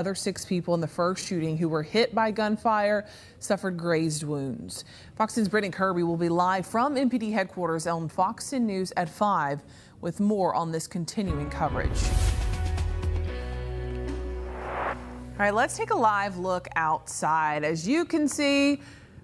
Other 6 people in the first shooting who were hit by gunfire suffered grazed wounds. Fox 10's Brittany Kirby will be live from MPD headquarters on Fox 10 News at 5 with more on this continuing coverage. All right, let's take a live look outside. As you can see,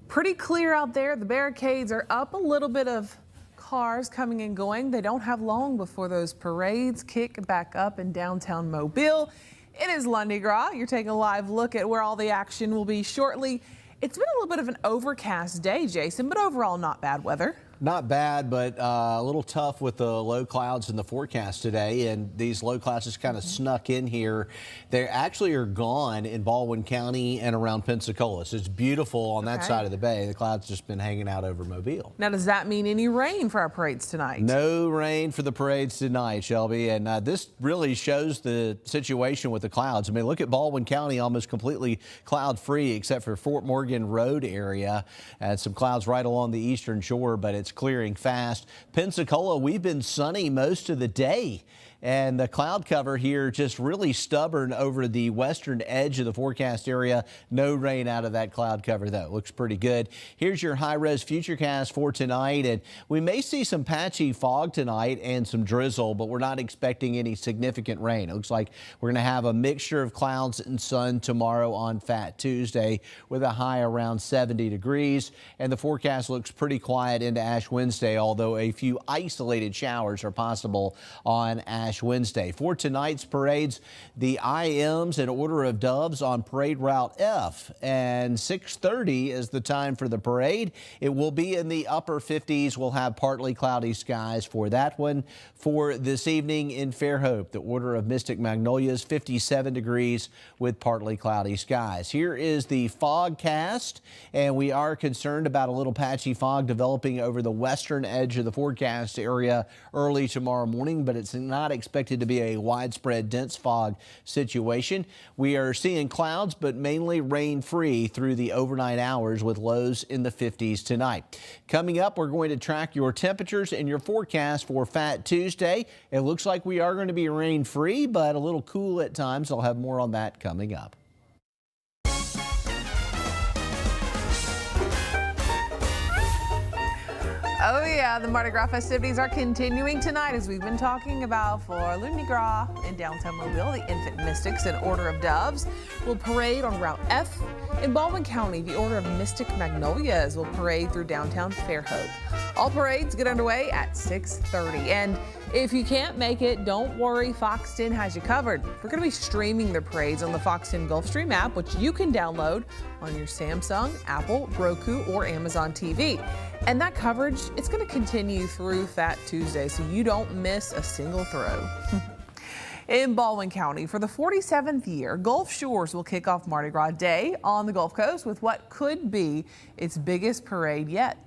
pretty clear out there. The barricades are up, a little bit of cars coming and going. They don't have long before those parades kick back up in downtown Mobile. It is Lundi Gras. You're taking a live look at where all the action will be shortly. It's been a little bit of an overcast day, Jason, but overall not bad weather. Not bad, but a little tough with the low clouds in the forecast today, and these low clouds just kind of snuck in here. They actually are gone in Baldwin County and around Pensacola. So it's beautiful on that side of the bay. The clouds just been hanging out over Mobile. Now, does that mean any rain for our parades tonight? No rain for the parades tonight, Shelby, and this really shows the situation with the clouds. I mean, look at Baldwin County, almost completely cloud-free except for Fort Morgan Road area, and some clouds right along the eastern shore, but it's clearing fast. Pensacola, we've been sunny most of the day, and the cloud cover here just really stubborn over the western edge of the forecast area. No rain out of that cloud cover, though. Looks pretty good. Here's your high-res futurecast for tonight, and we may see some patchy fog tonight and some drizzle, but we're not expecting any significant rain. It looks like we're going to have a mixture of clouds and sun tomorrow on Fat Tuesday with a high around 70 degrees, and the forecast looks pretty quiet into Ash Wednesday, although a few isolated showers are possible on Ash Wednesday. For tonight's parades, the IMs in order of doves on Parade Route F, and 6:30 is the time for the parade. It will be in the upper 50s. We'll have partly cloudy skies for that one. For this evening in Fairhope, the Order of Mystic Magnolias, 57 degrees with partly cloudy skies. Here is the fogcast, and we are concerned about a little patchy fog developing over the western edge of the forecast area early tomorrow morning, but it's not expected to be a widespread dense fog situation. We are seeing clouds, but mainly rain free through the overnight hours with lows in the 50s tonight. Coming up, we're going to track your temperatures and your forecast for Fat Tuesday. It looks like we are going to be rain free, but a little cool at times. I'll have more on that coming up. Oh yeah, the Mardi Gras festivities are continuing tonight, as we've been talking about for Lundi Gras in downtown Mobile. The Infant Mystics and Order of Doves will parade on Route F. In Baldwin County, the Order of Mystic Magnolias will parade through downtown Fairhope. All parades get underway at 6:30. And if you can't make it, don't worry, Fox 10 has you covered. We're going to be streaming the parades on the Fox 10 Gulfstream app, which you can download on your Samsung, Apple, Roku, or Amazon TV. And that coverage, it's going to continue through Fat Tuesday, so you don't miss a single throw. In Baldwin County, for the 47th year, Gulf Shores will kick off Mardi Gras Day on the Gulf Coast with what could be its biggest parade yet.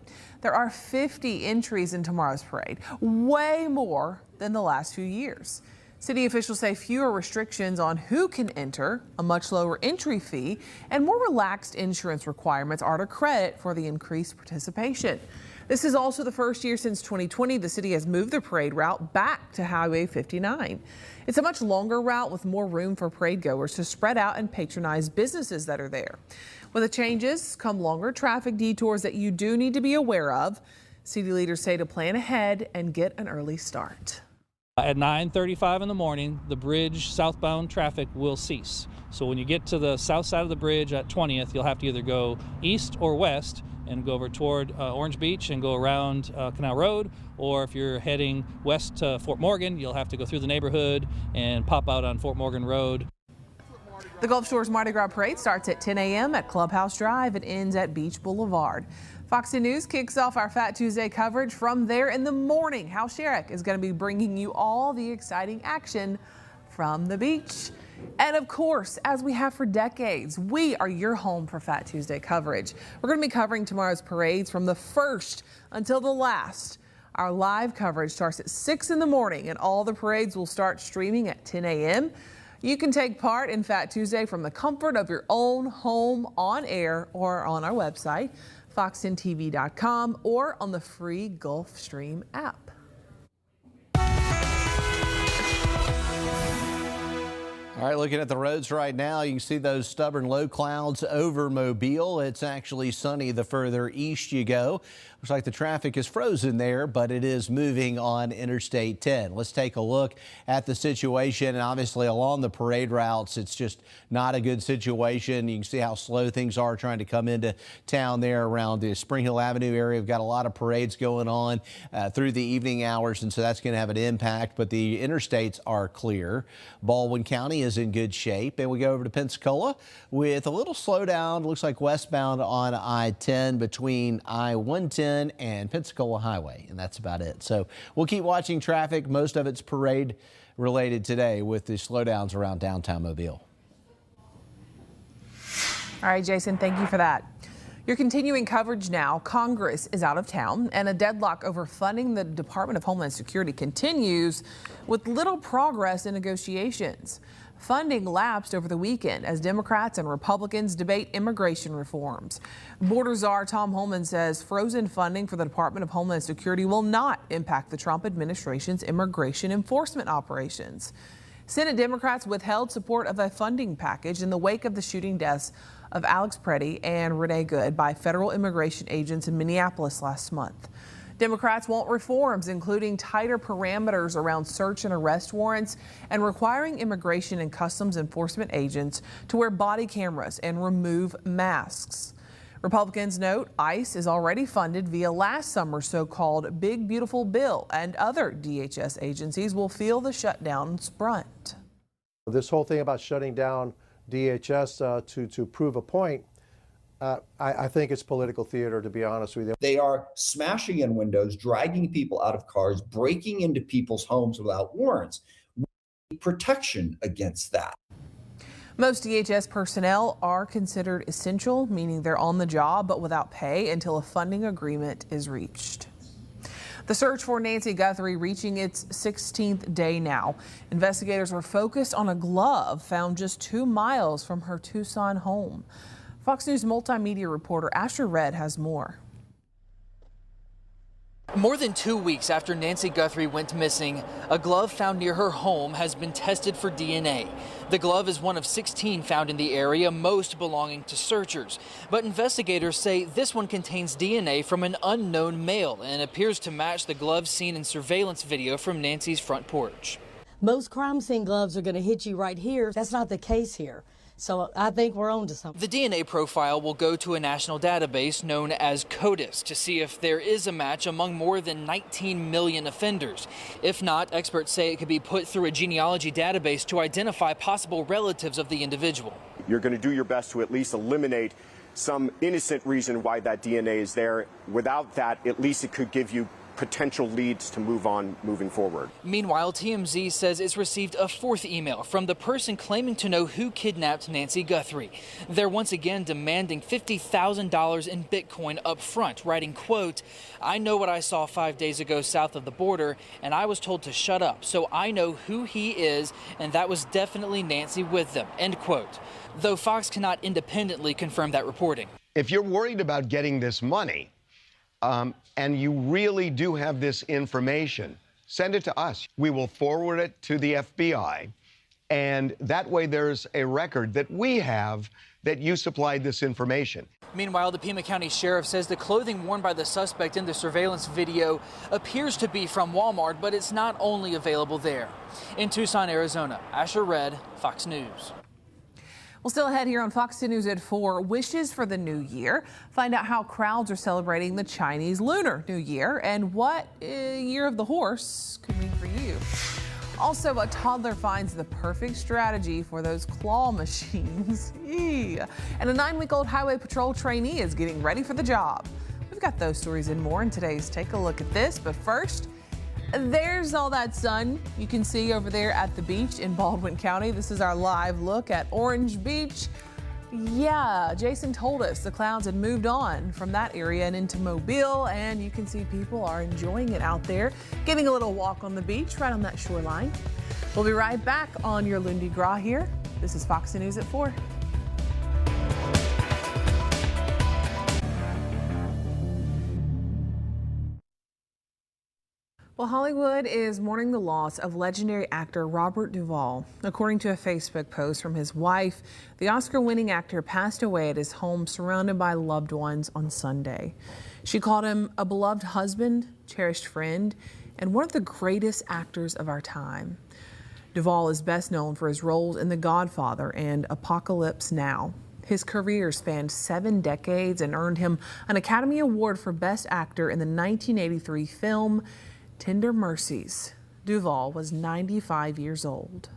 There are 50 entries in tomorrow's parade, way more than the last few years. City officials say fewer restrictions on who can enter, a much lower entry fee, and more relaxed insurance requirements are to credit for the increased participation. This is also the first year since 2020 the city has moved the parade route back to Highway 59. It's a much longer route with more room for parade goers to spread out and patronize businesses that are there. With the changes come longer traffic detours that you do need to be aware of. City leaders say to plan ahead and get an early start. At 9:35 in the morning, the bridge southbound traffic will cease. So when you get to the south side of the bridge at 20th, you'll have to either go east or west and go over toward Orange Beach and go around Canal Road, or if you're heading west to Fort Morgan, you'll have to go through the neighborhood and pop out on Fort Morgan Road. The Gulf Shores Mardi Gras Parade starts at 10 a.m. at Clubhouse Drive and ends at Beach Boulevard. Fox 10 News kicks off our Fat Tuesday coverage from there in the morning. Hal Sherrick is going to be bringing you all the exciting action from the beach. And of course, as we have for decades, we are your home for Fat Tuesday coverage. We're going to be covering tomorrow's parades from the first until the last. Our live coverage starts at 6 in the morning, and all the parades will start streaming at 10 a.m. You can take part in Fat Tuesday from the comfort of your own home, on air, or on our website, fox10tv.com, or on the free Gulfstream app. All right, looking at the roads right now, you can see those stubborn low clouds over Mobile. It's actually sunny the further east you go. Looks like the traffic is frozen there, but it is moving on Interstate 10. Let's take a look at the situation. And obviously along the parade routes, it's just not a good situation. You can see how slow things are trying to come into town there around the Spring Hill Avenue area. We've got a lot of parades going on through the evening hours, and so that's going to have an impact. But the interstates are clear. Baldwin County is in good shape. And we go over to Pensacola with a little slowdown. Looks like westbound on I-10 between I-110 and Pensacola Highway, and that's about it. So we'll keep watching traffic. Most of it's parade related today with the slowdowns around downtown Mobile. All right, Jason, thank you for that. Your continuing coverage now. Congress is out of town, and a deadlock over funding the Department of Homeland Security continues with little progress in negotiations. Funding lapsed over the weekend as Democrats and Republicans debate immigration reforms. Border Czar Tom Homan says frozen funding for the Department of Homeland Security will not impact the Trump administration's immigration enforcement operations. Senate Democrats withheld support of a funding package in the wake of the shooting deaths of Alex Preddy and Renee Good by federal immigration agents in Minneapolis last month. Democrats want reforms, including tighter parameters around search and arrest warrants and requiring immigration and customs enforcement agents to wear body cameras and remove masks. Republicans note ICE is already funded via last summer's so-called Big Beautiful Bill, and other DHS agencies will feel the shutdown's brunt. This whole thing about shutting down DHS to prove a point, I think it's political theater, to be honest with you. They are smashing in windows, dragging people out of cars, breaking into people's homes without warrants. We need protection against that. Most DHS personnel are considered essential, meaning they're on the job but without pay until a funding agreement is reached. The search for Nancy Guthrie reaching its 16th day now. Investigators were focused on a glove found just 2 miles from her Tucson home. Fox News multimedia reporter Asher Red has more. More than 2 weeks after Nancy Guthrie went missing, a glove found near her home has been tested for DNA. The glove is one of 16 found in the area, most belonging to searchers. But investigators say this one contains DNA from an unknown male and appears to match the glove seen in surveillance video from Nancy's front porch. Most crime scene gloves are going to hit you right here. That's not the case here. So I think we're on to something. The DNA profile will go to a national database known as CODIS to see if there is a match among more than 19 million offenders. If not, experts say it could be put through a genealogy database to identify possible relatives of the individual. You're going to do your best to at least eliminate some innocent reason why that DNA is there. Without that, at least it could give you potential leads to moving forward. Meanwhile, TMZ says it's received a 4th email from the person claiming to know who kidnapped Nancy Guthrie. They're once again demanding $50,000 in Bitcoin up front, writing, quote, "I know what I saw 5 days ago south of the border, and I was told to shut up, so I know who he is, and that was definitely Nancy with them," end quote. Though Fox cannot independently confirm that reporting. If you're worried about getting this money, and you really do have this information, send it to us. We will forward it to the FBI, and that way there's a record that we have that you supplied this information. Meanwhile, the Pima County Sheriff says the clothing worn by the suspect in the surveillance video appears to be from Walmart, but it's not only available there. In Tucson, Arizona, Asher Red, Fox News. Well, still ahead here on Fox News at 4, wishes for the new year. Find out how crowds are celebrating the Chinese Lunar New Year and what Year of the Horse could mean for you. Also, a toddler finds the perfect strategy for those claw machines. And a 9-week-old highway patrol trainee is getting ready for the job. We've got those stories and more in today's Take a Look at This. But first, there's all that sun you can see over there at the beach in Baldwin County. This is our live look at Orange Beach. Yeah, Jason told us the clouds had moved on from that area and into Mobile, and you can see people are enjoying it out there, getting a little walk on the beach right on that shoreline. We'll be right back on your Lundi Gras here. This is Fox News at 4. Well, Hollywood is mourning the loss of legendary actor Robert Duvall. According to a Facebook post from his wife, the Oscar-winning actor passed away at his home surrounded by loved ones on Sunday. She called him a beloved husband, cherished friend, and one of the greatest actors of our time. Duvall is best known for his roles in The Godfather and Apocalypse Now. His career spanned 7 decades and earned him an Academy Award for Best Actor in the 1983 film Tender Mercies. Duvall was 95 years old.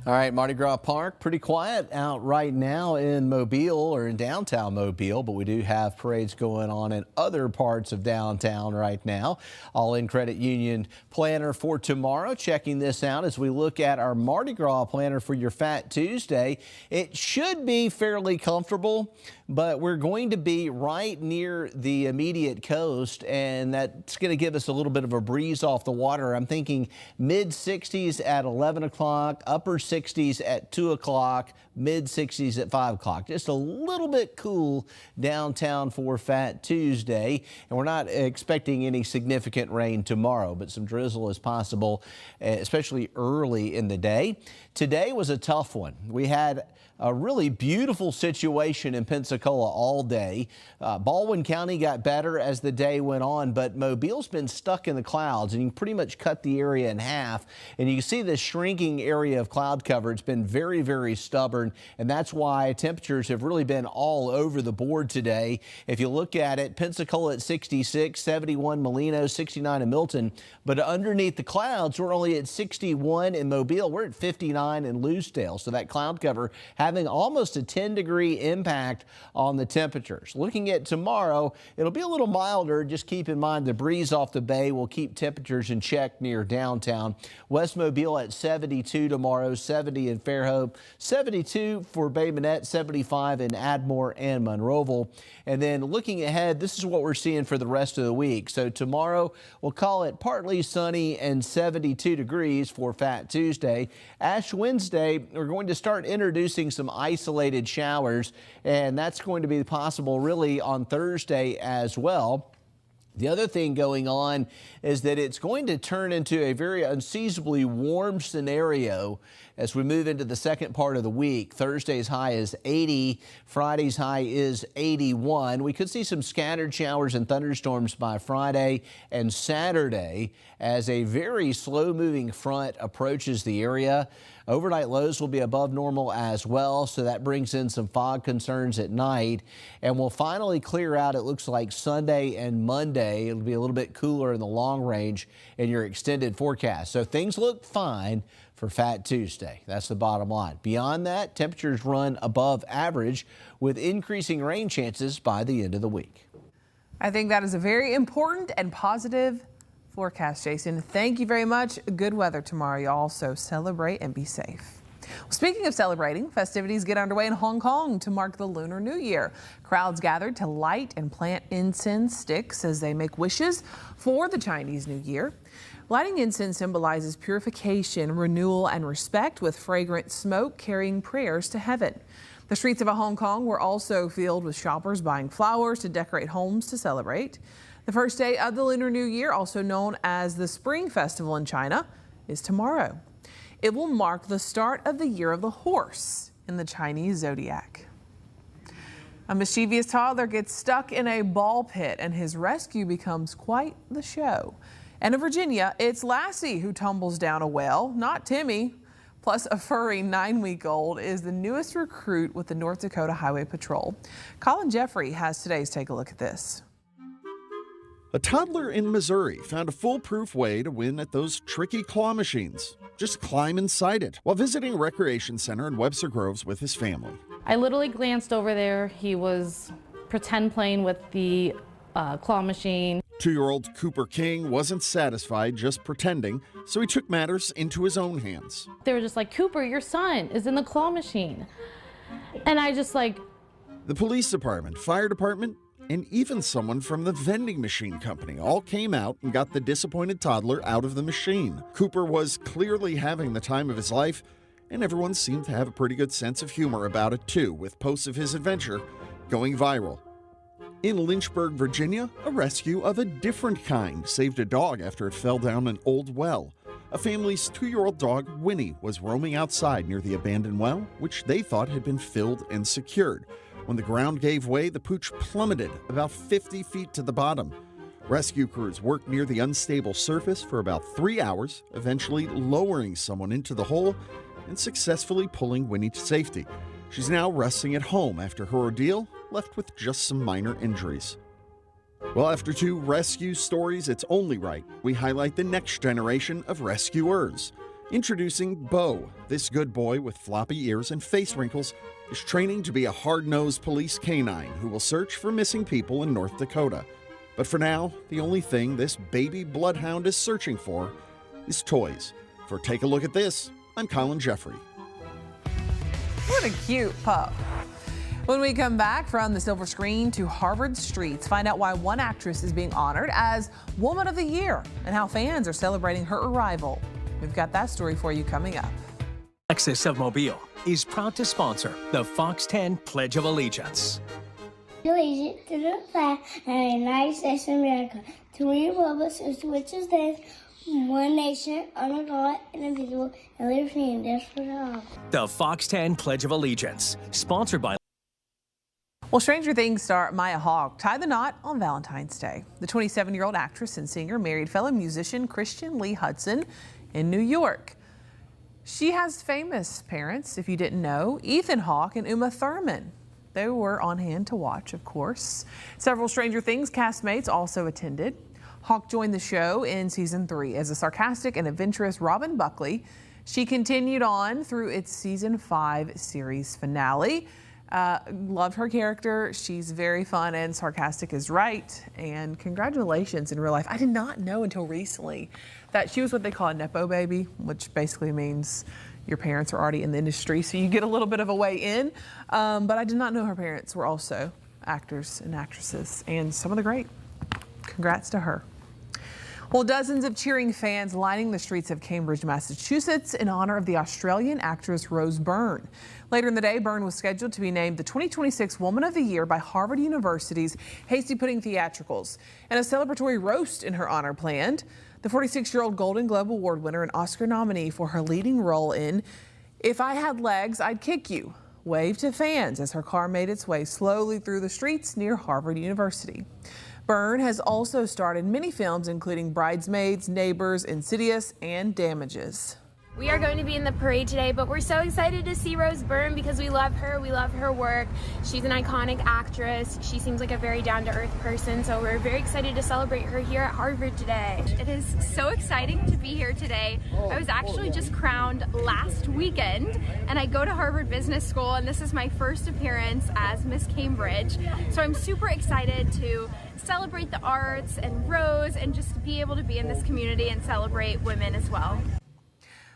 All right, Mardi Gras Park, pretty quiet out right now in Mobile or in downtown Mobile, but we do have parades going on in other parts of downtown right now. All-In Credit Union planner for tomorrow, checking this out as we look at our Mardi Gras planner for your Fat Tuesday. It should be fairly comfortable, but we're going to be right near the immediate coast, and that's going to give us a little bit of a breeze off the water. I'm thinking mid-60s at 11 o'clock, upper 60s at 2 o'clock, mid-60s at 5 o'clock. Just a little bit cool downtown for Fat Tuesday, and we're not expecting any significant rain tomorrow, but some drizzle is possible, especially early in the day. Today was a tough one. We had a really beautiful situation in Pensacola all day. Baldwin County got better as the day went on, but Mobile's been stuck in the clouds, and you can pretty much cut the area in half. And you can see this shrinking area of cloud cover. It's been very, very stubborn, and that's why temperatures have really been all over the board today. If you look at it, Pensacola at 66, 71 Molino, 69 in Milton, but underneath the clouds, we're only at 61 in Mobile. We're at 59 in Lucedale, so that cloud cover having almost a 10-degree impact on the temperatures. Looking at tomorrow, it'll be a little milder. Just keep in mind the breeze off the bay will keep temperatures in check near downtown. West Mobile at 72 tomorrow, 70 in Fairhope, 72 for Bay Minette, 75 in Admore and Monroeville. And then looking ahead, this is what we're seeing for the rest of the week. So tomorrow, we'll call it partly sunny and 72 degrees for Fat Tuesday. Ash Wednesday, we're going to start introducing some isolated showers, and that's going to be possible really on Thursday as well. The other thing going on is that it's going to turn into a very unseasonably warm scenario as we move into the second part of the week. Thursday's high is 80. Friday's high is 81. We could see some scattered showers and thunderstorms by Friday and Saturday as a very slow-moving front approaches the area. Overnight lows will be above normal as well, so that brings in some fog concerns at night. And we'll finally clear out, it looks like, Sunday and Monday. It'll be a little bit cooler in the long range in your extended forecast. So things look fine for Fat Tuesday. That's the bottom line. Beyond that, temperatures run above average with increasing rain chances by the end of the week. I think that is a very important and positive forecast, Jason. Thank you very much. Good weather tomorrow, y'all, so celebrate and be safe. Well, speaking of celebrating, festivities get underway in Hong Kong to mark the Lunar New Year. Crowds gathered to light and plant incense sticks as they make wishes for the Chinese New Year. Lighting incense symbolizes purification, renewal, and respect, with fragrant smoke carrying prayers to heaven. The streets of Hong Kong were also filled with shoppers buying flowers to decorate homes to celebrate. The first day of the Lunar New Year, also known as the Spring Festival in China, is tomorrow. It will mark the start of the Year of the Horse in the Chinese zodiac. A mischievous toddler gets stuck in a ball pit, and his rescue becomes quite the show. And in Virginia, it's Lassie who tumbles down a well, not Timmy. Plus, a furry 9-week-old is the newest recruit with the North Dakota Highway Patrol. Colin Jeffrey has today's Take a Look at this. A toddler in Missouri found a foolproof way to win at those tricky claw machines. Just climb inside it while visiting a recreation center in Webster Groves with his family. I literally glanced over there. He was pretend playing with the claw machine. 2-year-old Cooper King wasn't satisfied just pretending, so he took matters into his own hands. They were just like, Cooper, your son is in the claw machine. And I just like... The police department, fire department, and even someone from the vending machine company all came out and got the disappointed toddler out of the machine. Cooper was clearly having the time of his life, and everyone seemed to have a pretty good sense of humor about it too, with posts of his adventure going viral In Lynchburg, Virginia, a rescue of a different kind saved a dog after it fell down an old well. A family's 2-year-old dog, Winnie, was roaming outside near the abandoned well, which they thought had been filled and secured. When the ground gave way, the pooch plummeted about 50 feet to the bottom. Rescue crews worked near the unstable surface for about 3 hours, eventually lowering someone into the hole and successfully pulling Winnie to safety. She's now resting at home after her ordeal, left with just some minor injuries. Well, after 2 rescue stories, it's only right we highlight the next generation of rescuers. Introducing Bo. This good boy with floppy ears and face wrinkles is training to be a hard-nosed police canine who will search for missing people in North Dakota. But for now, the only thing this baby bloodhound is searching for is toys. For Take a Look at This, I'm Colin Jeffrey. What a cute pup. When we come back from the silver screen to Harvard streets, find out why one actress is being honored as Woman of the Year and how fans are celebrating her arrival. We've got that story for you coming up. Lexus of Mobile is proud to sponsor the Fox 10 Pledge of Allegiance. Allegiance to the flag of the United States of America, to the republic which is this, one nation, under God, indivisible, and liberty and justice for all. The Fox 10 Pledge of Allegiance, sponsored by. Well, Stranger Things star Maya Hawke tied the knot on Valentine's Day. The 27-year-old actress and singer married fellow musician Christian Lee Hudson in New York. She has famous parents, if you didn't know, Ethan Hawke and Uma Thurman. They were on hand to watch, of course. Several Stranger Things castmates also attended. Hawke joined the show in season 3 as a sarcastic and adventurous Robin Buckley. She continued on through its season 5 series finale. Loved her character. She's very fun and sarcastic is right. And congratulations in real life. I did not know until recently that she was what they call a Nepo baby, which basically means your parents are already in the industry, so you get a little bit of a way in. But I did not know her parents were also actors and actresses, and some of the great. Congrats to her. Well, dozens of cheering fans lining the streets of Cambridge, Massachusetts in honor of the Australian actress Rose Byrne. Later in the day, Byrne was scheduled to be named the 2026 Woman of the Year by Harvard University's Hasty Pudding Theatricals, and a celebratory roast in her honor planned. The 46-year-old Golden Globe Award winner and Oscar nominee for her leading role in If I Had Legs, I'd Kick You waved to fans as her car made its way slowly through the streets near Harvard University. Byrne has also starred in many films, including Bridesmaids, Neighbors, Insidious, and Damages. We are going to be in the parade today, but we're so excited to see Rose Byrne because we love her work. She's an iconic actress. She seems like a very down-to-earth person, so we're very excited to celebrate her here at Harvard today. It is so exciting to be here today. I was actually just crowned last weekend, and I go to Harvard Business School, and this is my first appearance as Miss Cambridge. So I'm super excited to celebrate the arts and Rose and just be able to be in this community and celebrate women as well.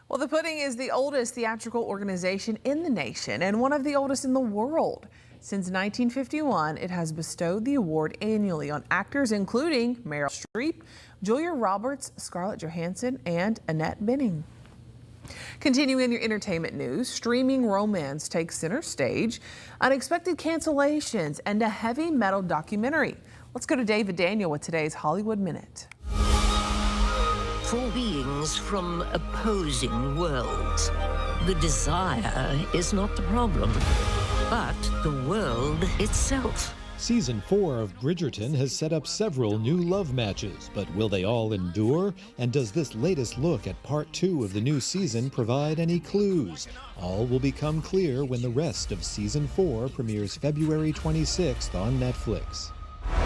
Well, the Pudding is the oldest theatrical organization in the nation and one of the oldest in the world. Since 1951, it has bestowed the award annually on actors including Meryl Streep, Julia Roberts, Scarlett Johansson, and Annette Bening. Continuing your entertainment news, streaming romance takes center stage, unexpected cancellations, and a heavy metal documentary. Let's go to David Daniel with today's Hollywood Minute. For beings from opposing worlds, the desire is not the problem, but the world itself. Season 4 of Bridgerton has set up several new love matches, but will they all endure? And does this latest look at part 2 of the new season provide any clues? All will become clear when the rest of season 4 premieres February 26th on Netflix.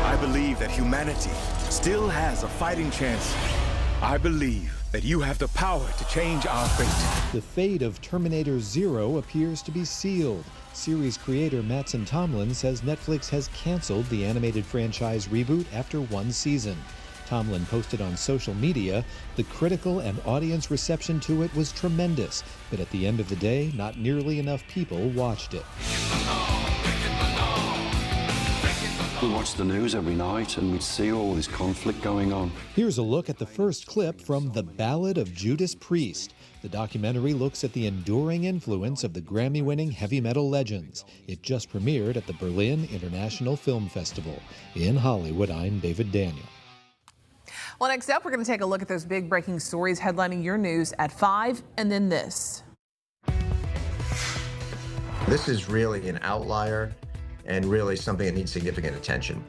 I believe that humanity still has a fighting chance. I believe that you have the power to change our fate. The fate of Terminator Zero appears to be sealed. Series creator Mattson Tomlin says Netflix has canceled the animated franchise reboot after 1 season. Tomlin posted on social media, the critical and audience reception to it was tremendous, but at the end of the day, not nearly enough people watched it. We watched the news every night and we'd see all this conflict going on. Here's a look at the first clip from The Ballad of Judas Priest. The documentary looks at the enduring influence of the Grammy-winning heavy metal legends. It just premiered at the Berlin International Film Festival. In Hollywood, I'm David Daniel. Well, next up, we're going to take a look at those big breaking stories headlining your news at 5, and then this. This is really an outlier and really something that needs significant attention.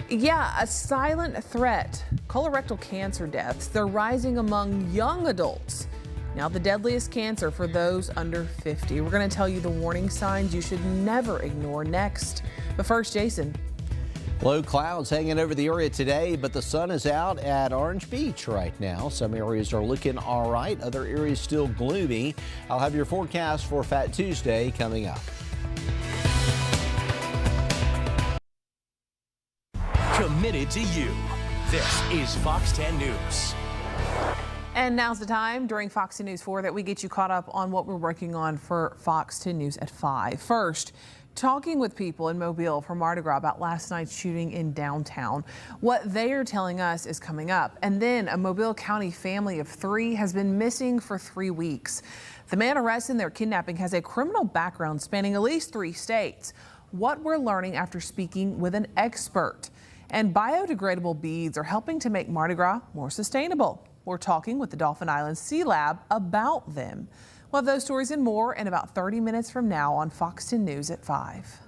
Yeah, a silent threat. Colorectal cancer deaths, they're rising among young adults. Now the deadliest cancer for those under 50. We're going to tell you the warning signs you should never ignore next. But first, Jason. Low clouds hanging over the area today, but the sun is out at Orange Beach right now. Some areas are looking all right. Other areas still gloomy. I'll have your forecast for Fat Tuesday coming up. Committed to you. This is Fox 10 News. And now's the time during Fox 10 News 4 that we get you caught up on what we're working on for Fox 10 News at 5. First, talking with people in Mobile for Mardi Gras about last night's shooting in downtown. What they are telling us is coming up. And then a Mobile County family of 3 has been missing for 3 weeks. The man arrested in their kidnapping has a criminal background spanning at least 3 states. What we're learning after speaking with an expert. And biodegradable beads are helping to make Mardi Gras more sustainable. We're talking with the Dauphin Island Sea Lab about them. We'll have those stories and more in about 30 minutes from now on Fox 10 News at 5.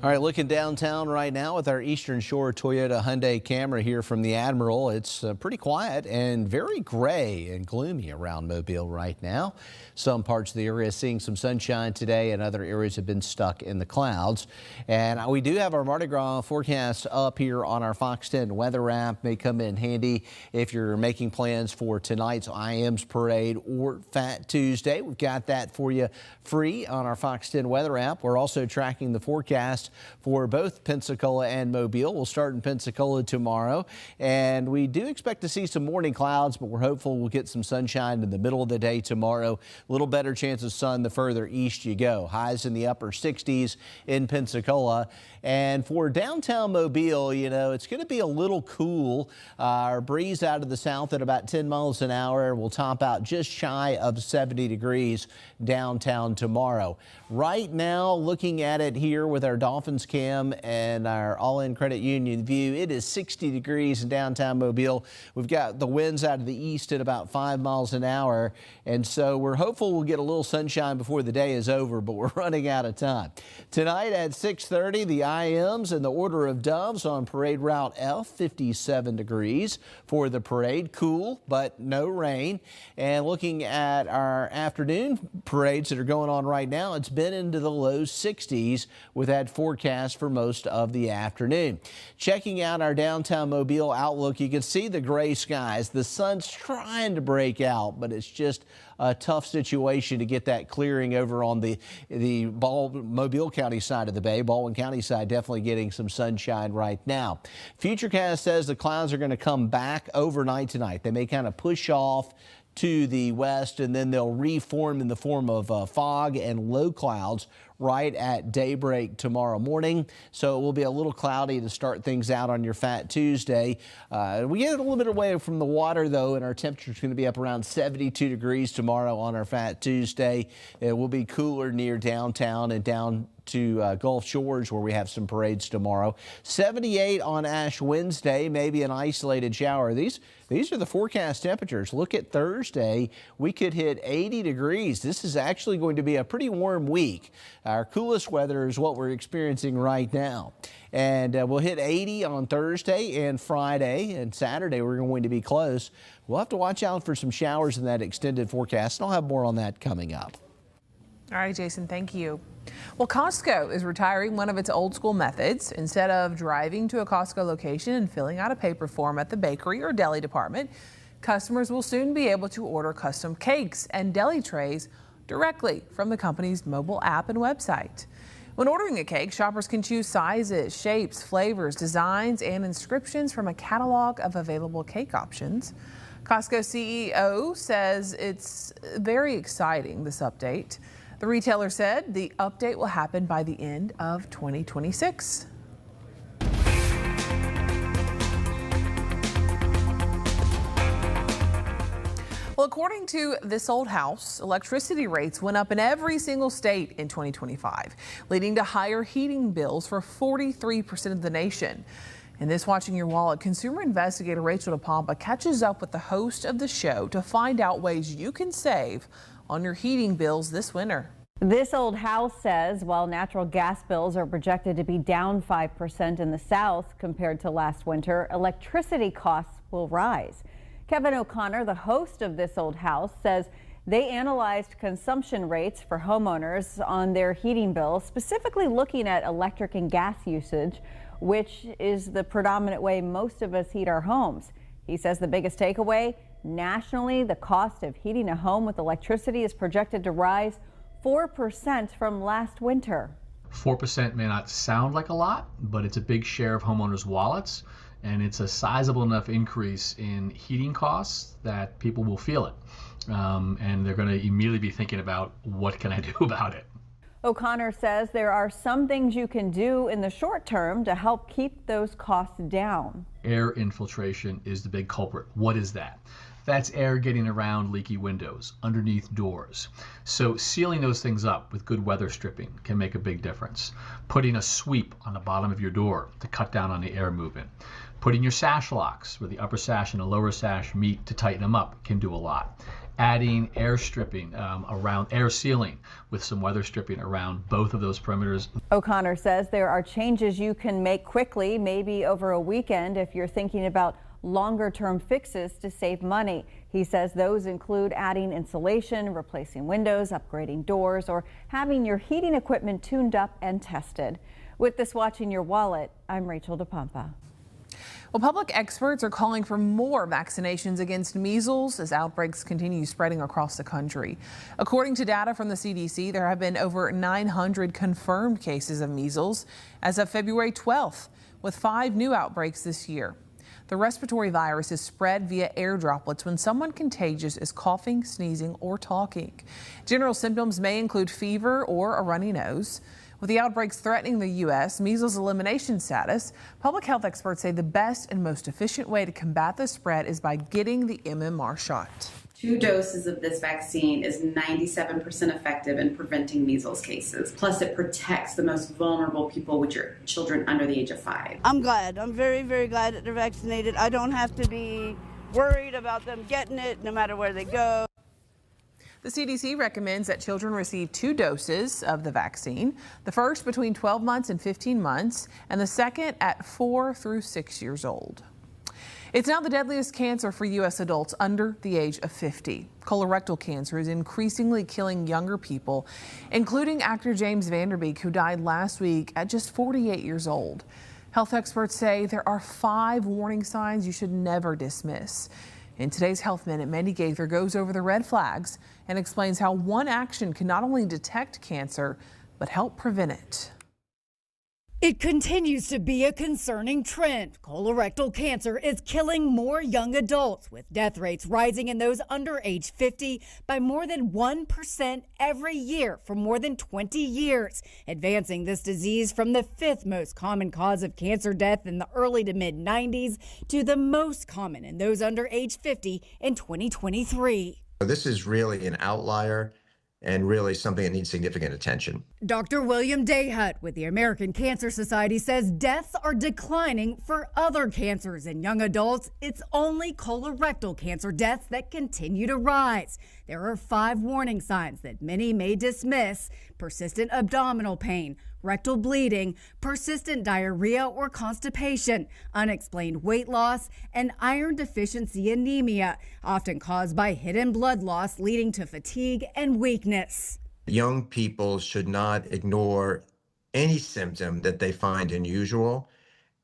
All right, looking downtown right now with our Eastern Shore Toyota Hyundai camera here from the Admiral. It's pretty quiet and very gray and gloomy around Mobile right now. Some parts of the area seeing some sunshine today, and other areas have been stuck in the clouds. And we do have our Mardi Gras forecast up here on our Fox 10 weather app. May come in handy if you're making plans for tonight's IM's parade or Fat Tuesday. We've got that for you free on our Fox 10 weather app. We're also tracking the forecast for both Pensacola and Mobile. We'll start in Pensacola tomorrow, and we do expect to see some morning clouds, but we're hopeful we'll get some sunshine in the middle of the day tomorrow. A little better chance of sun the further east you go. Highs in the upper 60s in Pensacola. And for downtown Mobile, you know, it's going to be a little cool. Our breeze out of the south at about 10 miles an hour will top out just shy of 70 degrees downtown tomorrow. Right now, looking at it here with our Dolphins cam and our All-In Credit Union view, it is 60 degrees in downtown Mobile. We've got the winds out of the east at about 5 miles an hour. And so we're hopeful we'll get a little sunshine before the day is over, but we're running out of time. Tonight at 6:30, the IMs and the Order of Doves on Parade Route F, 57 degrees for the parade. Cool, but no rain. And looking at our afternoon parades that are going on right now, it's been into the low 60s with that forecast for most of the afternoon. Checking out our downtown Mobile outlook, you can see the gray skies. The sun's trying to break out, but it's just a tough situation to get that clearing over on the Mobile County side of the bay. Baldwin County side definitely getting some sunshine right now. Futurecast says the clouds are going to come back overnight tonight. They may kind of push off to the west, and then they'll reform in the form of fog and low clouds right at daybreak tomorrow morning. So it will be a little cloudy to start things out on your Fat Tuesday. We get a little bit away from the water, though, and our temperature is going to be up around 72 degrees tomorrow on our Fat Tuesday. It will be cooler near downtown and down to Gulf Shores, where we have some parades tomorrow. 78 on Ash Wednesday, maybe an isolated shower. These are the forecast temperatures. Look at Thursday. We could hit 80 degrees. This is actually going to be a pretty warm week. Our coolest weather is what we're experiencing right now. And we'll hit 80 on Thursday and Friday, and Saturday we're going to be close. We'll have to watch out for some showers in that extended forecast, and I'll have more on that coming up. All right, Jason, thank you. Well, Costco is retiring one of its old school methods. Instead of driving to a Costco location and filling out a paper form at the bakery or deli department, customers will soon be able to order custom cakes and deli trays directly from the company's mobile app and website. When ordering a cake, shoppers can choose sizes, shapes, flavors, designs, and inscriptions from a catalog of available cake options. Costco CEO says it's very exciting, this update. The retailer said the update will happen by the end of 2026. Well, according to This Old House, electricity rates went up in every single state in 2025, leading to higher heating bills for 43% of the nation. In this Watching Your Wallet, consumer investigator Rachel DePompa catches up with the host of the show to find out ways you can save on your heating bills this winter. This Old House says while natural gas bills are projected to be down 5% in the South compared to last winter, electricity costs will rise. Kevin O'Connor, the host of This Old House, says they analyzed consumption rates for homeowners on their heating bills, specifically looking at electric and gas usage, which is the predominant way most of us heat our homes. He says the biggest takeaway, nationally, the cost of heating a home with electricity is projected to rise 4% from last winter. 4% may not sound like a lot, but it's a big share of homeowners' wallets. And it's a sizable enough increase in heating costs that people will feel it. And they're going to immediately be thinking about, what can I do about it? O'Connor says there are some things you can do in the short term to help keep those costs down. Air infiltration is the big culprit. What is that? That's air getting around leaky windows, underneath doors. So sealing those things up with good weather stripping can make a big difference. Putting a sweep on the bottom of your door to cut down on the air movement. Putting your sash locks where the upper sash and the lower sash meet to tighten them up can do a lot. Adding air stripping around air sealing with some weather stripping around both of those perimeters. O'Connor says there are changes you can make quickly, maybe over a weekend if you're thinking about longer-term fixes to save money. He says those include adding insulation, replacing windows, upgrading doors, or having your heating equipment tuned up and tested. With this Watching Your Wallet, I'm Rachel DePompa. Well, public experts are calling for more vaccinations against measles as outbreaks continue spreading across the country. According to data from the CDC, there have been over 900 confirmed cases of measles as of February 12th, with 5 new outbreaks this year. The respiratory virus is spread via air droplets when someone contagious is coughing, sneezing, or talking. General symptoms may include fever or a runny nose. With the outbreaks threatening the U.S. measles elimination status, public health experts say the best and most efficient way to combat the spread is by getting the MMR shot. 2 doses of this vaccine is 97% effective in preventing measles cases. Plus, it protects the most vulnerable people, which are children under the age of 5. I'm glad. I'm very, very glad that they're vaccinated. I don't have to be worried about them getting it no matter where they go. The CDC recommends that children receive 2 doses of the vaccine, the first between 12 months and 15 months, and the second at 4 through 6 years old. It's now the deadliest cancer for U.S. adults under the age of 50. Colorectal cancer is increasingly killing younger people, including actor James Van Der Beek, who died last week at just 48 years old. Health experts say there are 5 warning signs you should never dismiss. In today's Health Minute, Mandy Gaither goes over the red flags and explains how one action can not only detect cancer, but help prevent it. It continues to be a concerning trend. Colorectal cancer is killing more young adults, with death rates rising in those under age 50 by more than 1% every year for more than 20 years, advancing this disease from the 5th most common cause of cancer death in the early to mid-90s to the most common in those under age 50 in 2023. This is really an outlier and really something that needs significant attention. Dr. William Dayhut with the American Cancer Society says deaths are declining for other cancers in young adults. It's only colorectal cancer deaths that continue to rise. There are 5 warning signs that many may dismiss: persistent abdominal pain, rectal bleeding, persistent diarrhea or constipation, unexplained weight loss, and iron deficiency anemia, often caused by hidden blood loss leading to fatigue and weakness. Young people should not ignore any symptom that they find unusual,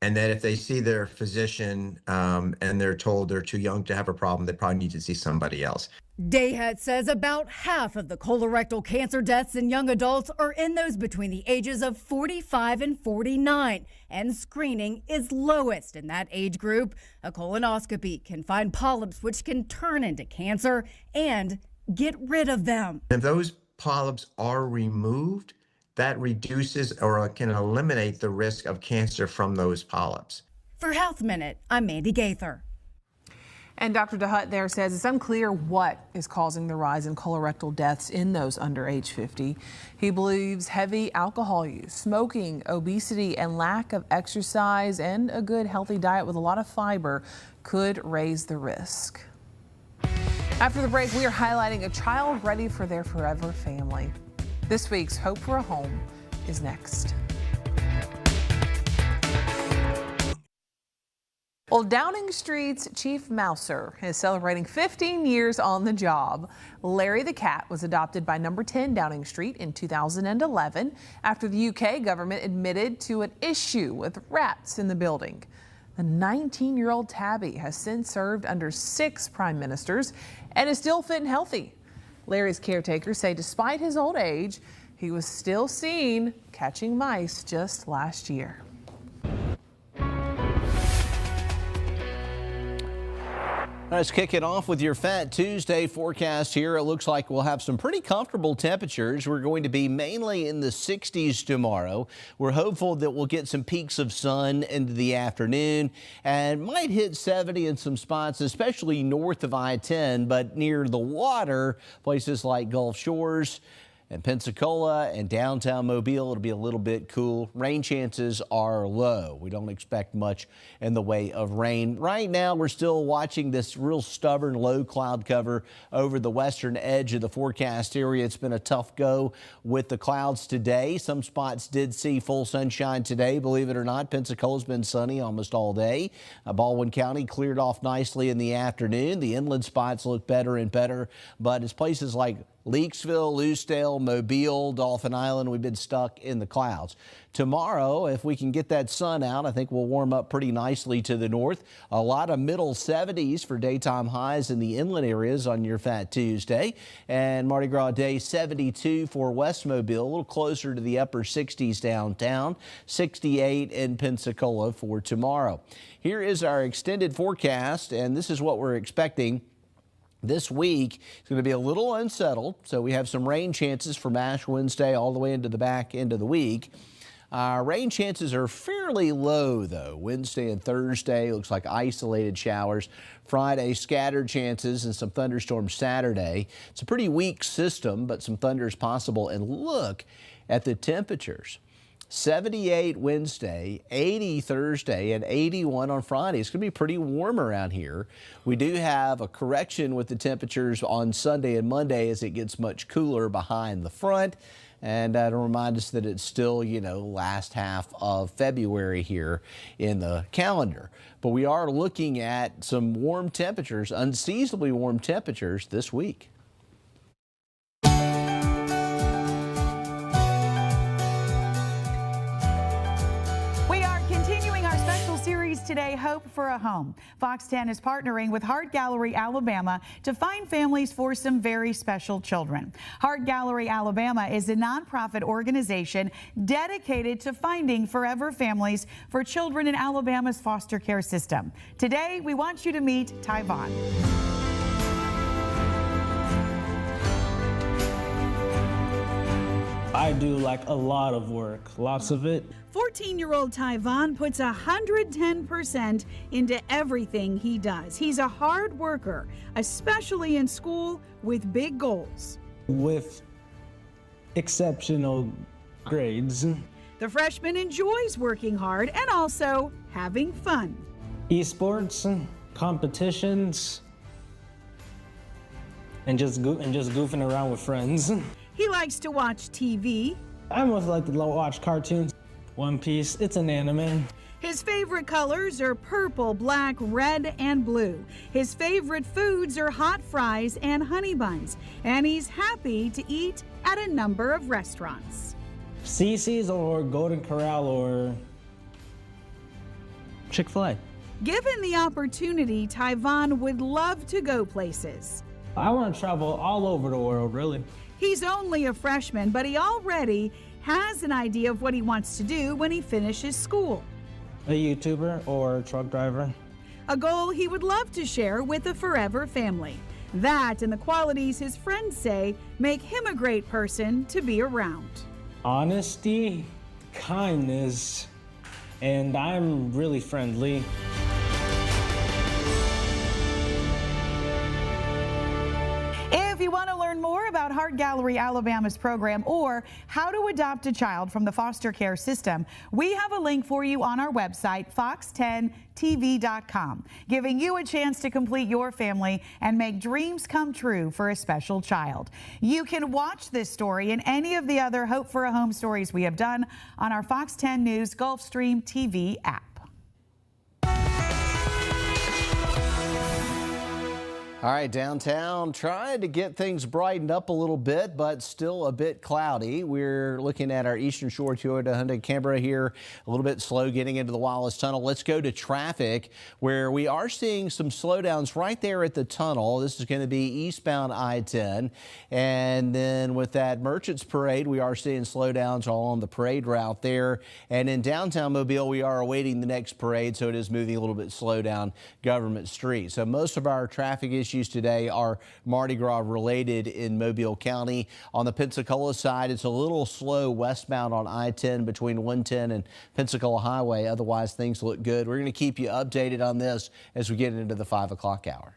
and that if they see their physician and they're told they're too young to have a problem, they probably need to see somebody else. Dayhut says about half of the colorectal cancer deaths in young adults are in those between the ages of 45 and 49, and screening is lowest in that age group. A colonoscopy can find polyps which can turn into cancer and get rid of them. If those polyps are removed, that reduces or can eliminate the risk of cancer from those polyps. For Health Minute, I'm Mandy Gaither. And Dr. DeHutt there says it's unclear what is causing the rise in colorectal deaths in those under age 50. He believes heavy alcohol use, smoking, obesity, and lack of exercise and a good healthy diet with a lot of fiber could raise the risk. After the break, we are highlighting a child ready for their forever family. This week's Hope for a Home is next. Well, Downing Street's Chief Mouser is celebrating 15 years on the job. Larry the cat was adopted by number 10 Downing Street in 2011 after the UK government admitted to an issue with rats in the building. The 19-year-old tabby has since served under 6 prime ministers and is still fit and healthy. Larry's caretakers say despite his old age, he was still seen catching mice just last year. Let's kick it off with your Fat Tuesday forecast here. It looks like we'll have some pretty comfortable temperatures. We're going to be mainly in the 60s tomorrow. We're hopeful that we'll get some peaks of sun into the afternoon and might hit 70 in some spots, especially north of I-10, but near the water, places like Gulf Shores and Pensacola and downtown Mobile, it'll be a little bit cool. Rain chances are low. We don't expect much in the way of rain. Right now, we're still watching this real stubborn low cloud cover over the western edge of the forecast area. It's been a tough go with the clouds today. Some spots did see full sunshine today. Believe it or not, Pensacola's been sunny almost all day. Baldwin County cleared off nicely in the afternoon. The inland spots look better and better, but it's places like Leakesville, Lucedale, Mobile, Dauphin Island, we've been stuck in the clouds. Tomorrow, if we can get that sun out, I think we'll warm up pretty nicely to the north. A lot of middle 70s for daytime highs in the inland areas on your Fat Tuesday. And Mardi Gras Day, 72 for West Mobile, a little closer to the upper 60s downtown, 68 in Pensacola for tomorrow. Here is our extended forecast, and this is what we're expecting. This week is going to be a little unsettled, so we have some rain chances from Ash Wednesday all the way into the back end of the week. Rain chances are fairly low, though. Wednesday and Thursday looks like isolated showers. Friday, scattered chances and some thunderstorms Saturday. It's a pretty weak system, but some thunder is possible. And look at the temperatures. 78 Wednesday, 80 Thursday, and 81 on Friday. It's going to be pretty warm around here. We do have a correction with the temperatures on Sunday and Monday as it gets much cooler behind the front. And to remind us that it's still, last half of February here in the calendar. But we are looking at some warm temperatures, unseasonably warm temperatures this week. Today, Hope for a Home. Fox 10 is partnering with Heart Gallery Alabama to find families for some very special children. Heart Gallery Alabama is a nonprofit organization dedicated to finding forever families for children in Alabama's foster care system. Today, we want you to meet Tyvon. I do a lot of work, lots of it. 14-year-old Tyvon puts 110% into everything he does. He's a hard worker, especially in school, with big goals. With exceptional grades. The freshman enjoys working hard and also having fun. Esports, competitions, and just goofing around with friends. He likes to watch TV. I most like to watch cartoons. One Piece, it's an anime. His favorite colors are purple, black, red, and blue. His favorite foods are hot fries and honey buns. And he's happy to eat at a number of restaurants. CC's or Golden Corral or Chick-fil-A. Given the opportunity, Tyvon would love to go places. I want to travel all over the world, really. He's only a freshman, but he already has an idea of what he wants to do when he finishes school. A YouTuber or a truck driver. A goal he would love to share with a forever family. That and the qualities his friends say make him a great person to be around. Honesty, kindness, and I'm really friendly. If you want to learn more about Heart Gallery Alabama's program or how to adopt a child from the foster care system, we have a link for you on our website, fox10tv.com, giving you a chance to complete your family and make dreams come true for a special child. You can watch this story and any of the other Hope for a Home stories we have done on our Fox 10 News Gulfstream TV app. All right, downtown, trying to get things brightened up a little bit, but still a bit cloudy. We're looking at our Eastern Shore Toyota Hyundai Canberra here, a little bit slow getting into the Wallace Tunnel. Let's go to traffic, where we are seeing some slowdowns right there at the tunnel. This is going to be eastbound I-10. And then with that Merchants Parade, we are seeing slowdowns all on the parade route there. And in downtown Mobile, we are awaiting the next parade, so it is moving a little bit slow down Government Street. So most of our traffic issues today are Mardi Gras related in Mobile County. On the Pensacola side, it's a little slow westbound on I-10 between 110 and Pensacola Highway. Otherwise, things look good. We're going to keep you updated on this as we get into the 5 o'clock hour.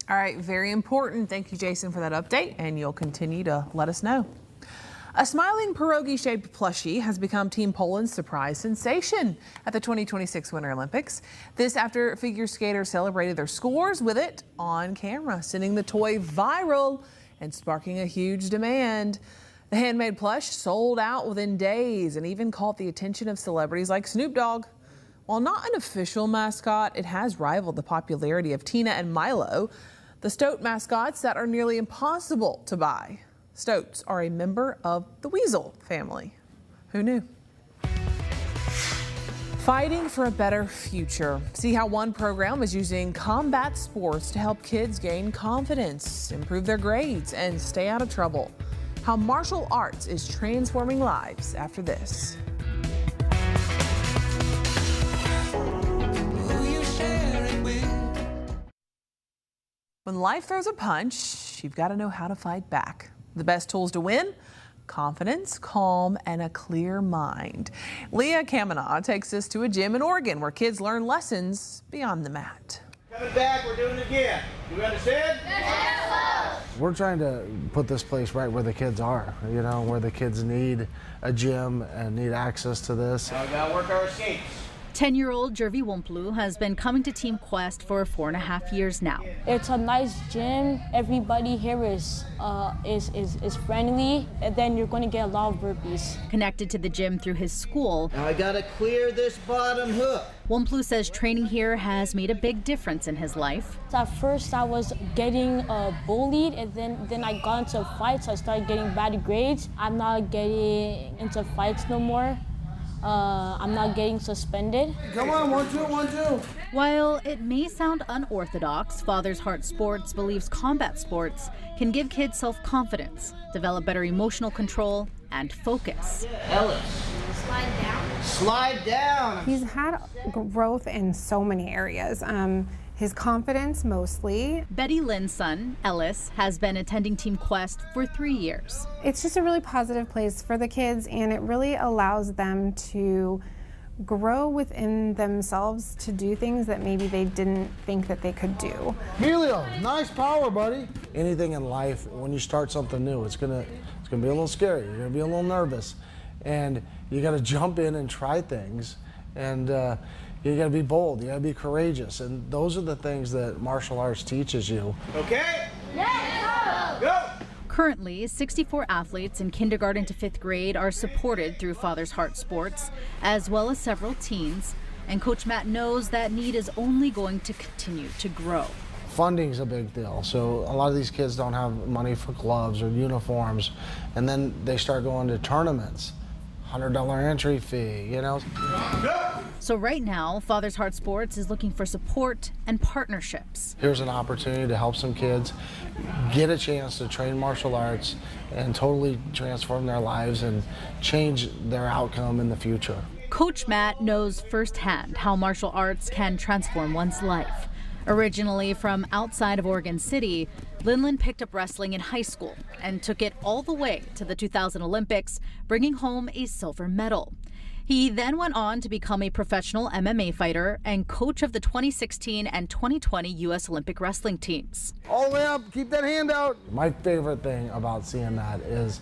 All right, very important. Thank you, Jason, for that update, and you'll continue to let us know. A smiling pierogi-shaped plushie has become Team Poland's surprise sensation at the 2026 Winter Olympics. This after figure skaters celebrated their scores with it on camera, sending the toy viral and sparking a huge demand. The handmade plush sold out within days and even caught the attention of celebrities like Snoop Dogg. While not an official mascot, it has rivaled the popularity of Tina and Milo, the Stoat mascots that are nearly impossible to buy. Stoats are a member of the weasel family. Who knew? Fighting for a better future. See how one program is using combat sports to help kids gain confidence, improve their grades, and stay out of trouble. How martial arts is transforming lives after this. When life throws a punch, you've got to know how to fight back. The best tools to win? Confidence, calm, and a clear mind. Leah Kamenaugh takes us to a gym in Oregon where kids learn lessons beyond the mat. Coming back, we're doing it again. You understand? Yes. We're trying to put this place right where the kids are, you know, where the kids need a gym and need access to this. Now we gotta work our escapes. 10-year-old Jervy Womplu has been coming to Team Quest for 4.5 years now. It's a nice gym. Everybody here is friendly, and then you're going to get a lot of burpees. Connected to the gym through his school, Now I gotta clear this bottom hook. Womplu says training here has made a big difference in his life. At first, I was getting bullied, and then I got into fights. I started getting bad grades. I'm not getting into fights no more. I'm not getting suspended. Come on, 1, 2, 1, 2. While it may sound unorthodox, Father's Heart Sports believes combat sports can give kids self-confidence, develop better emotional control, and focus. Ellis. Slide down. Slide down. He's had growth in so many areas. His confidence mostly. Betty Lynn's son, Ellis, has been attending Team Quest for 3 years. It's just a really positive place for the kids, and it really allows them to grow within themselves to do things that maybe they didn't think that they could do. Emilio, nice power, buddy. Anything in life, when you start something new, it's gonna be a little scary. You're gonna be a little nervous, and you gotta jump in and try things, and you gotta be bold, you gotta be courageous, and those are the things that martial arts teaches you. Okay? Yes, go! Currently, 64 athletes in kindergarten to 5th grade are supported through Father's Heart Sports, as well as several teens. And Coach Matt knows that need is only going to continue to grow. Funding's a big deal, so a lot of these kids don't have money for gloves or uniforms, and then they start going to tournaments. $100 entry fee, you know. So right now, Father's Heart Sports is looking for support and partnerships. Here's an opportunity to help some kids get a chance to train martial arts and totally transform their lives and change their outcome in the future. Coach Matt knows firsthand how martial arts can transform one's life. Originally from outside of Oregon City, Linlin picked up wrestling in high school and took it all the way to the 2000 Olympics, bringing home a silver medal. He then went on to become a professional MMA fighter and coach of the 2016 and 2020 U.S. Olympic wrestling teams. All the way up, keep that hand out. My favorite thing about seeing that is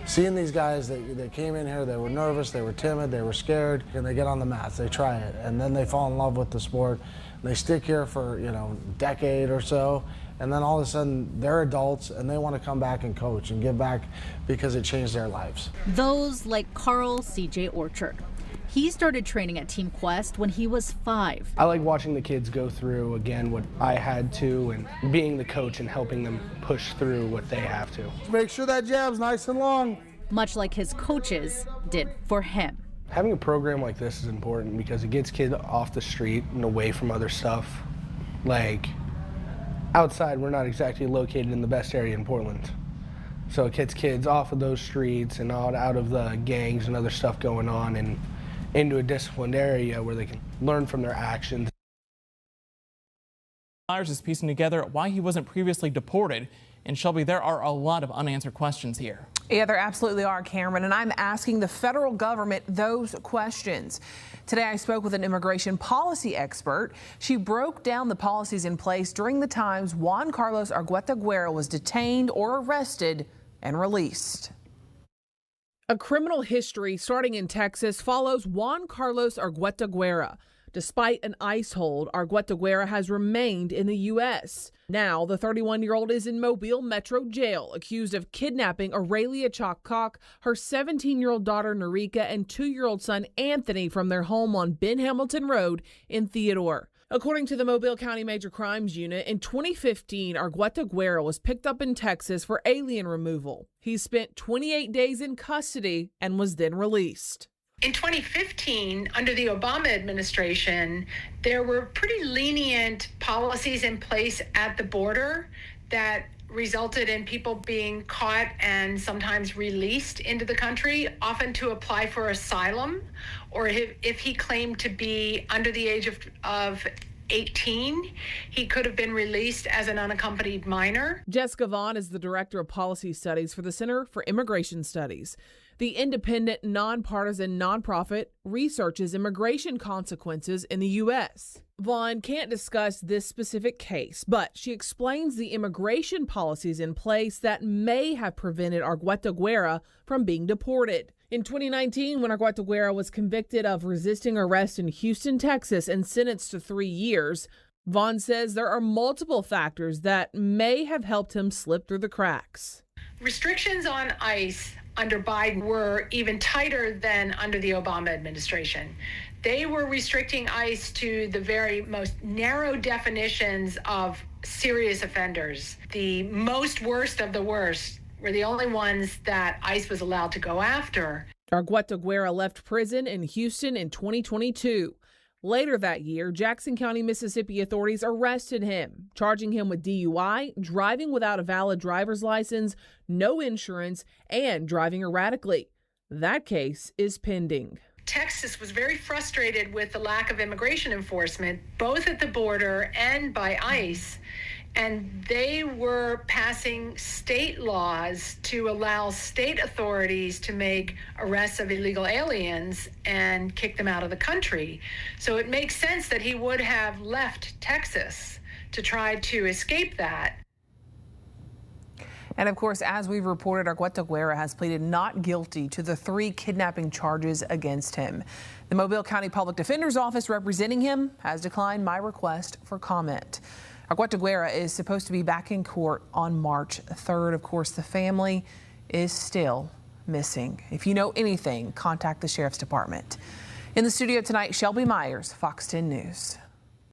seeing these guys that came in here, they were nervous, they were timid, they were scared, and they get on the mats, they try it, and then they fall in love with the sport. They stick here for, a decade or so, and then all of a sudden they're adults and they want to come back and coach and give back because it changed their lives. Those like Carl C.J. Orchard. He started training at Team Quest when he was 5. I like watching the kids go through, again, what I had to, and being the coach and helping them push through what they have to. Make sure that jab's nice and long. Much like his coaches did for him. Having a program like this is important because it gets kids off the street and away from other stuff. Like, outside, we're not exactly located in the best area in Portland. So it gets kids off of those streets and out of the gangs and other stuff going on and into a disciplined area where they can learn from their actions. Myers is piecing together why he wasn't previously deported. And Shelby, there are a lot of unanswered questions here. Yeah, there absolutely are, Cameron, and I'm asking the federal government those questions. Today, I spoke with an immigration policy expert. She broke down the policies in place during the times Juan Carlos Argueta was detained or arrested and released. A criminal history starting in Texas follows Juan Carlos Argueta. Despite an ICE hold, Argueta has remained in the U.S. Now, the 31-year-old is in Mobile Metro Jail, accused of kidnapping Aurelia Chalk, her 17-year-old daughter Narika, and 2-year-old son Anthony from their home on Ben Hamilton Road in Theodore. According to the Mobile County Major Crimes Unit, in 2015, Argueta was picked up in Texas for alien removal. He spent 28 days in custody and was then released. In 2015, under the Obama administration, there were pretty lenient policies in place at the border that resulted in people being caught and sometimes released into the country, often to apply for asylum, or if he claimed to be under the age of 18, he could have been released as an unaccompanied minor. Jessica Vaughn is the director of policy studies for the Center for Immigration Studies. The independent, nonpartisan nonprofit researches immigration consequences in the U.S. Vaughn can't discuss this specific case, but she explains the immigration policies in place that may have prevented Argueta from being deported. In 2019, when Argueta was convicted of resisting arrest in Houston, Texas, and sentenced to 3 years, Vaughn says there are multiple factors that may have helped him slip through the cracks. Restrictions on ICE under Biden were even tighter than under the Obama administration. They were restricting ICE to the very most narrow definitions of serious offenders. The most worst of the worst were the only ones that ICE was allowed to go after. Argueta left prison in Houston in 2022. Later that year, Jackson County, Mississippi authorities arrested him, charging him with DUI, driving without a valid driver's license, no insurance, and driving erratically. That case is pending. Texas was very frustrated with the lack of immigration enforcement, both at the border and by ICE. And they were passing state laws to allow state authorities to make arrests of illegal aliens and kick them out of the country. So it makes sense that he would have left Texas to try to escape that. And of course, as we've reported, Argueta has pleaded not guilty to the 3 kidnapping charges against him. The Mobile County Public Defender's Office representing him has declined my request for comment. Argueta is supposed to be back in court on March 3rd. Of course, the family is still missing. If you know anything, contact the Sheriff's Department. In the studio tonight, Shelby Myers, Fox 10 News.